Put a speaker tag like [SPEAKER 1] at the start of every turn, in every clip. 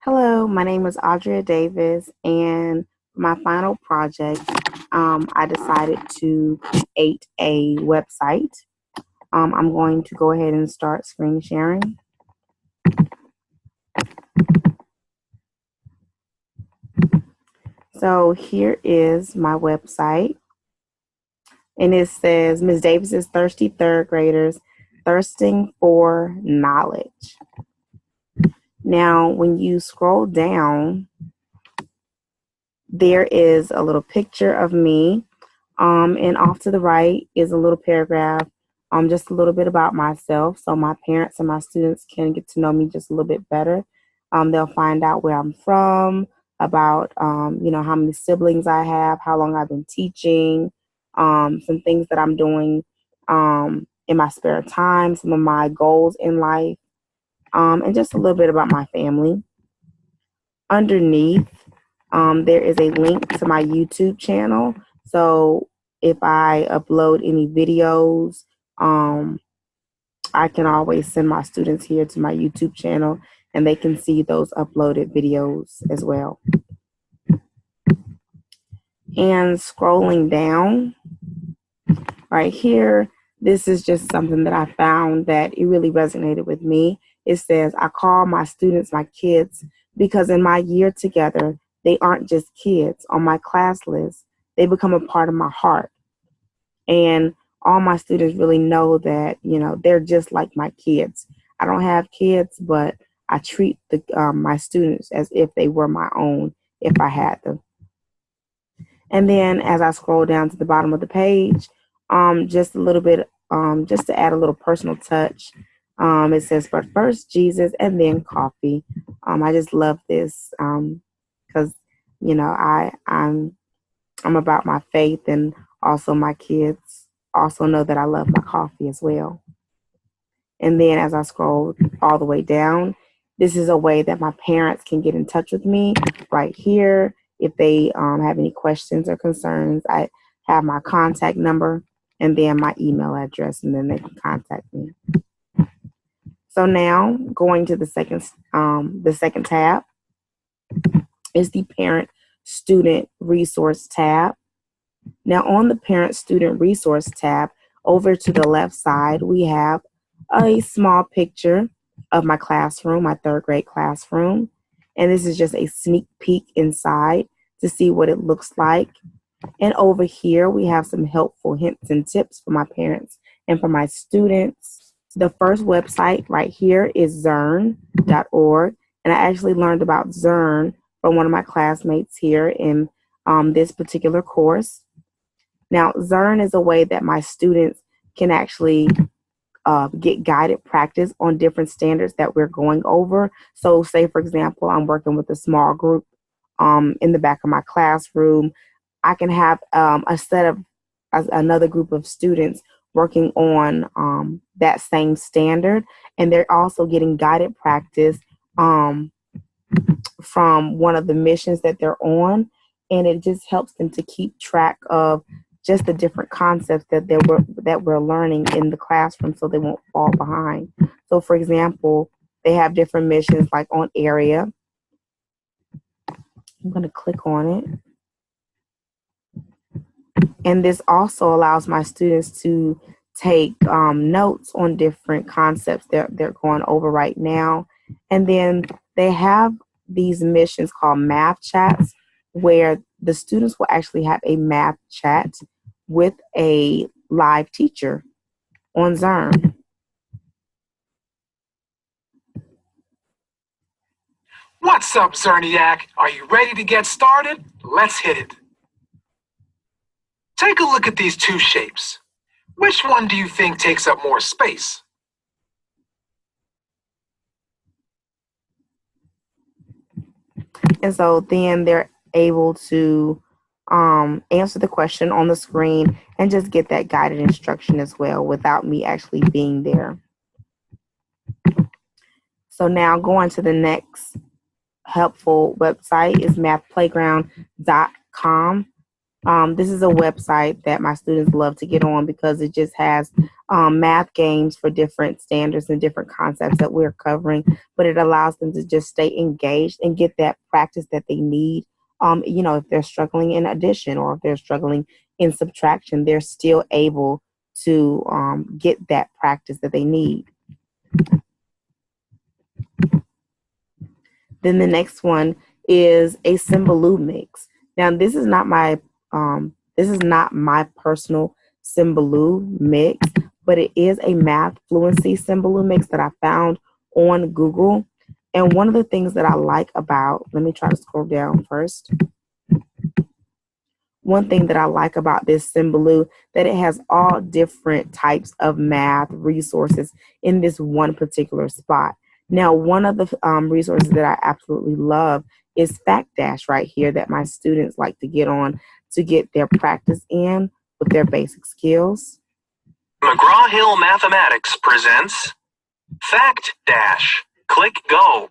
[SPEAKER 1] Hello, my name is Audria Davis, and for my final project, I decided to create a website. I'm going to go ahead and start screen sharing. So here is my website, and it says Ms. Davis's Thirsty Third Graders Thirsting for Knowledge. Now, when you scroll down, there is a little picture of me. And off to the right is a little paragraph, just a little bit about myself, so my parents and my students can get to know me just a little bit better. They'll find out where I'm from, about how many siblings I have, how long I've been teaching, some things that I'm doing in my spare time, some of my goals in life, and just a little bit about my family. Underneath, there is a link to my YouTube channel. So if I upload any videos, I can always send my students here to my YouTube channel and they can see those uploaded videos as well. And scrolling down right here, this is just something that I found that it really resonated with me. It says, I call my students my kids because in my year together, they aren't just kids on my class list. They become a part of my heart. And all my students really know that, they're just like my kids. I don't have kids, but I treat my students as if they were my own if I had them. And then as I scroll down to the bottom of the page, just a little bit, just to add a little personal touch, it says, but first Jesus and then coffee. I just love this because, I'm about my faith, and also my kids also know that I love my coffee as well. And then as I scroll all the way down, this is a way that my parents can get in touch with me right here. If they have any questions or concerns, I have my contact number and then my email address, and then they can contact me. So now going to the second tab is the Parent Student Resource tab. Now on the Parent Student Resource tab, over to the left side, we have a small picture of my classroom, my third grade classroom. And this is just a sneak peek inside to see what it looks like. And over here, we have some helpful hints and tips for my parents and for my students. The first website right here is Zearn.org. And I actually learned about Zearn from one of my classmates here in this particular course. Now, Zearn is a way that my students can actually get guided practice on different standards that we're going over. So say, for example, I'm working with a small group in the back of my classroom. I can have a set of another group of students working on that same standard, and they're also getting guided practice from one of the missions that they're on, and it just helps them to keep track of just the different concepts that we're learning in the classroom, so they won't fall behind. So, for example, they have different missions like on area. I'm going to click on it. And this also allows my students to take notes on different concepts that they're going over right now. And then they have these missions called math chats, where the students will actually have a math chat with a live teacher on Zearn.
[SPEAKER 2] What's up, Zerniac? Are you ready to get started? Let's hit it. Take a look at these two shapes. Which one do you think takes up more space?
[SPEAKER 1] And so then they're able to answer the question on the screen and just get that guided instruction as well without me actually being there. So now going to the next helpful website is mathplayground.com. This is a website that my students love to get on because it just has math games for different standards and different concepts that we're covering, but it allows them to just stay engaged and get that practice that they need. If they're struggling in addition or if they're struggling in subtraction, they're still able to get that practice that they need. Then the next one is a Symbaloo mix. Now this is not my personal Symbaloo mix, but it is a math fluency Symbaloo mix that I found on Google. And one of the things that I like about, let me try to scroll down first. One thing that I like about this Symbaloo, that it has all different types of math resources in this one particular spot. Now, one of the resources that I absolutely love is FactDash right here that my students like to get on to get their practice in with their basic skills.
[SPEAKER 2] McGraw-Hill Mathematics presents FactDash. Click Go.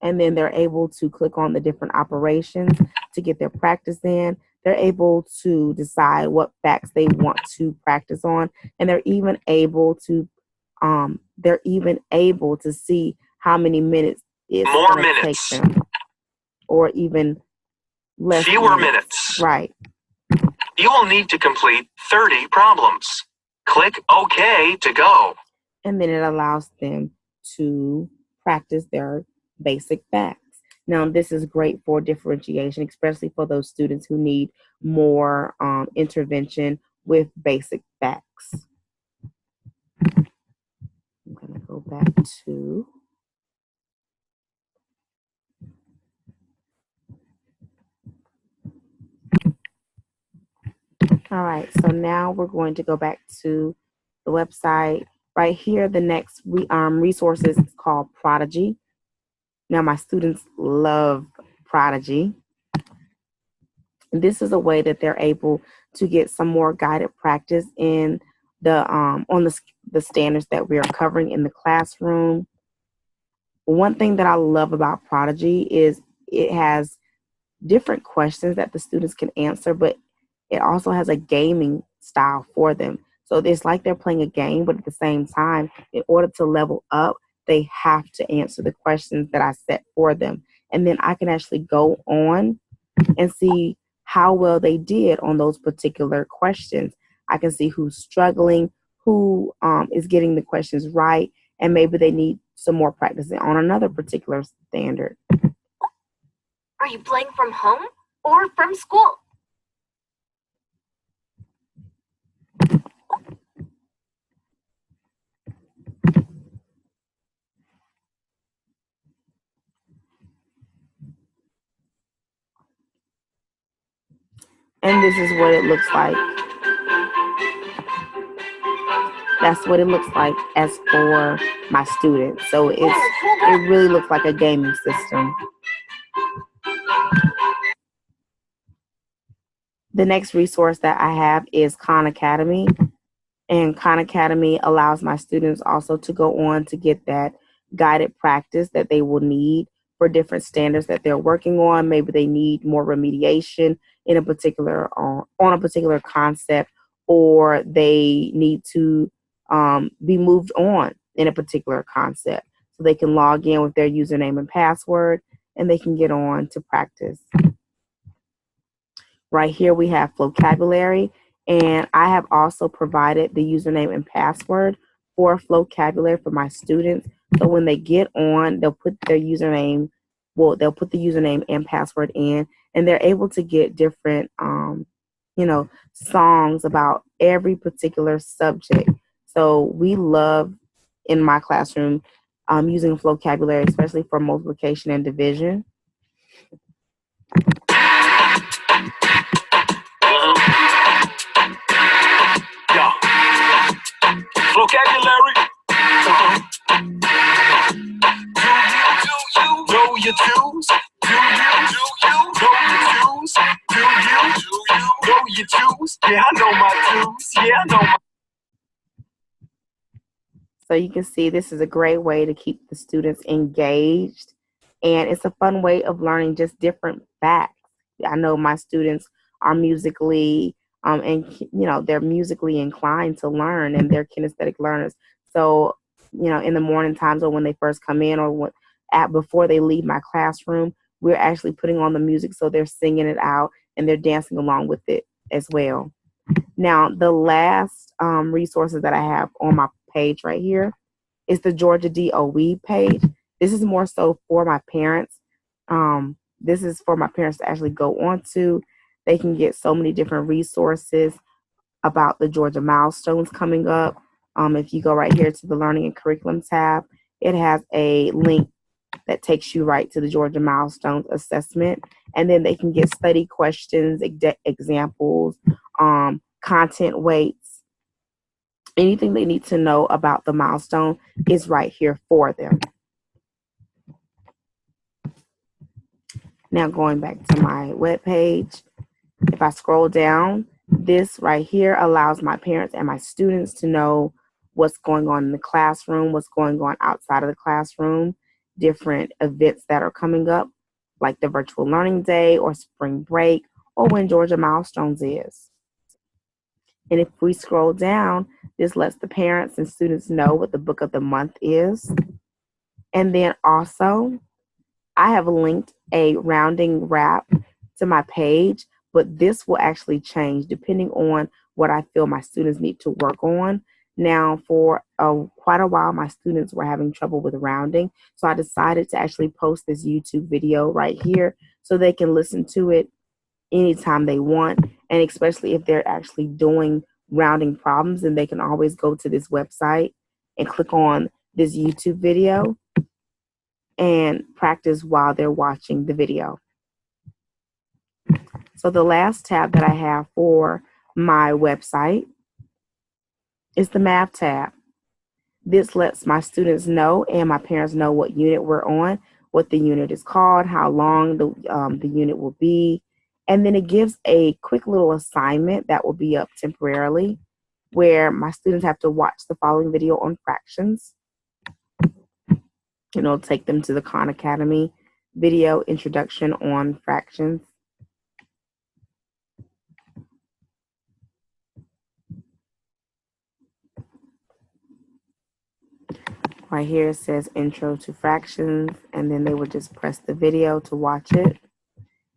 [SPEAKER 1] And then they're able to click on the different operations to get their practice in. They're able to decide what facts they want to practice on, and they're even able to see how many minutes it's going to take them, or even less.
[SPEAKER 2] Fewer minutes.
[SPEAKER 1] Right.
[SPEAKER 2] You will need to complete 30 problems. Click OK to go.
[SPEAKER 1] And then it allows them to practice their basic facts. Now, this is great for differentiation, especially for those students who need more intervention with basic facts. I'm going to go back to all right, so now we're going to go back to the website. Right here, the next resources is called Prodigy. Now, my students love Prodigy. And this is a way that they're able to get some more guided practice in the standards that we are covering in the classroom. One thing that I love about Prodigy is it has different questions that the students can answer, but it also has a gaming style for them. So it's like they're playing a game, but at the same time, in order to level up, they have to answer the questions that I set for them. And then I can actually go on and see how well they did on those particular questions. I can see who's struggling, who is getting the questions right, and maybe they need some more practice on another particular standard.
[SPEAKER 3] Are you playing from home or from school?
[SPEAKER 1] And this is what it looks like. That's what it looks like as for my students. So it really looks like a gaming system. The next resource that I have is Khan Academy. And Khan Academy allows my students also to go on to get that guided practice that they will need for different standards that they're working on. Maybe they need more remediation in a particular on a particular concept, or they need to be moved on in a particular concept. So they can log in with their username and password, and they can get on to practice. Right here we have vocabulary, and I have also provided the username and password for vocabulary for my students. So when they get on, they'll put their username, they'll put the username and password in, and they're able to get different, songs about every particular subject. So we love in my classroom using vocabulary, especially for multiplication and division.
[SPEAKER 2] Vocabulary. Do you know your twos? Do you know your twos? Do you know your twos? Yeah, I know my twos. Yeah, I know my.
[SPEAKER 1] So you can see this is a great way to keep the students engaged, and it's a fun way of learning just different facts. I know my students are musically and they're musically inclined to learn, and they're kinesthetic learners. So in the morning times, or when they first come in, or before they leave my classroom, we're actually putting on the music, so they're singing it out and they're dancing along with it as well. Now, the last resources that I have on my page right here is the Georgia DOE page. This is more so for my parents. This is for my parents to actually go on to. They can get so many different resources about the Georgia milestones coming up. If you go right here to the Learning and Curriculum tab, it has a link that takes you right to the Georgia Milestones Assessment. And then they can get study questions, examples, content weights. Anything they need to know about the milestone is right here for them. Now going back to my webpage, if I scroll down, this right here allows my parents and my students to know what's going on in the classroom, what's going on outside of the classroom, different events that are coming up, like the Virtual Learning Day or spring break, or when Georgia Milestones is. And if we scroll down, this lets the parents and students know what the book of the month is. And then also, I have linked a rounding wrap to my page, but this will actually change depending on what I feel my students need to work on. Now, for quite a while, my students were having trouble with rounding, so I decided to actually post this YouTube video right here so they can listen to it anytime they want, and especially if they're actually doing rounding problems, and they can always go to this website and click on this YouTube video and practice while they're watching the video. So the last tab that I have for my website is the math tab. This lets my students know and my parents know what unit we're on, what the unit is called, how long the unit will be, and then it gives a quick little assignment that will be up temporarily where my students have to watch the following video on fractions. It'll take them to the Khan Academy video introduction on fractions. Right here it says Intro to Fractions, and then they would just press the video to watch it.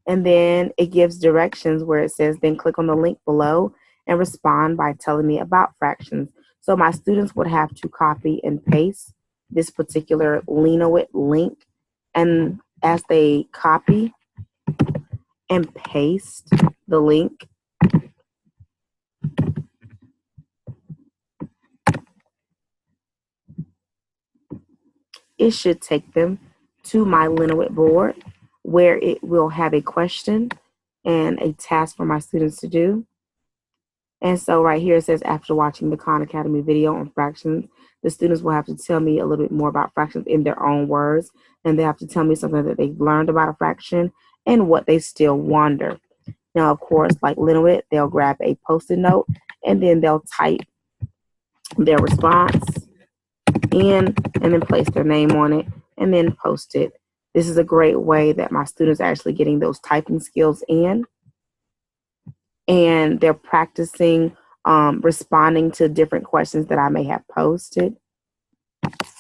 [SPEAKER 1] And then it gives directions where it says, then click on the link below and respond by telling me about fractions. So my students would have to copy and paste this particular Leanowit link. And as they copy and paste the link, it should take them to my Leanowit board where it will have a question and a task for my students to do. And so right here it says, after watching the Khan Academy video on fractions, the students will have to tell me a little bit more about fractions in their own words, and they have to tell me something that they've learned about a fraction and what they still wonder. Now, of course, like Leanowit, they'll grab a Post-it note and then they'll type their response in and then place their name on it and then post it. This is a great way that my students are actually getting those typing skills in, and they're practicing responding to different questions that I may have posted.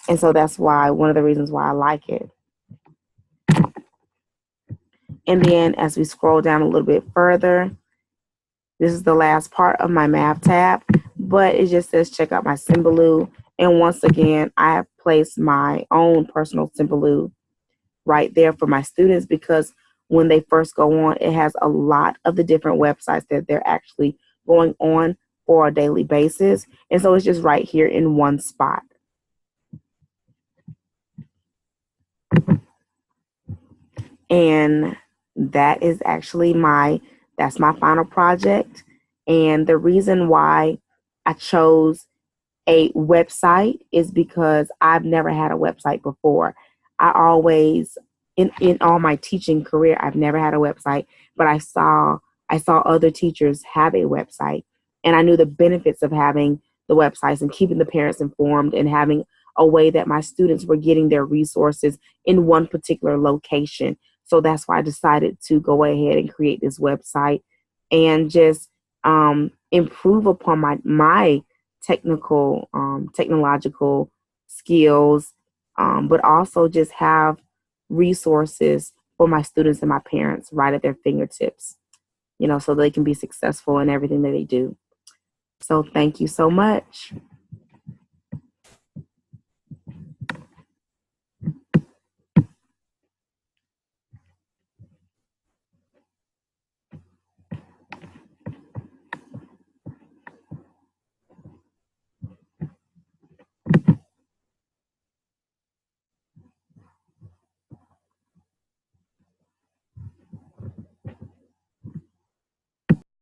[SPEAKER 1] And so that's why, one of the reasons why I like it. And then as we scroll down a little bit further, this is the last part of my math tab, but it just says check out my Symbaloo. And once again, I have placed my own personal Symbaloo right there for my students, because when they first go on, it has a lot of the different websites that they're actually going on for a daily basis. And so it's just right here in one spot. And that is actually that's my final project. And the reason why I chose a website is because I've never had a website before. I always, in all my teaching career, I've never had a website, but I saw other teachers have a website, and I knew the benefits of having the websites and keeping the parents informed and having a way that my students were getting their resources in one particular location. So that's why I decided to go ahead and create this website and just improve upon my technological skills, but also just have resources for my students and my parents right at their fingertips, so they can be successful in everything that they do. So thank you so much.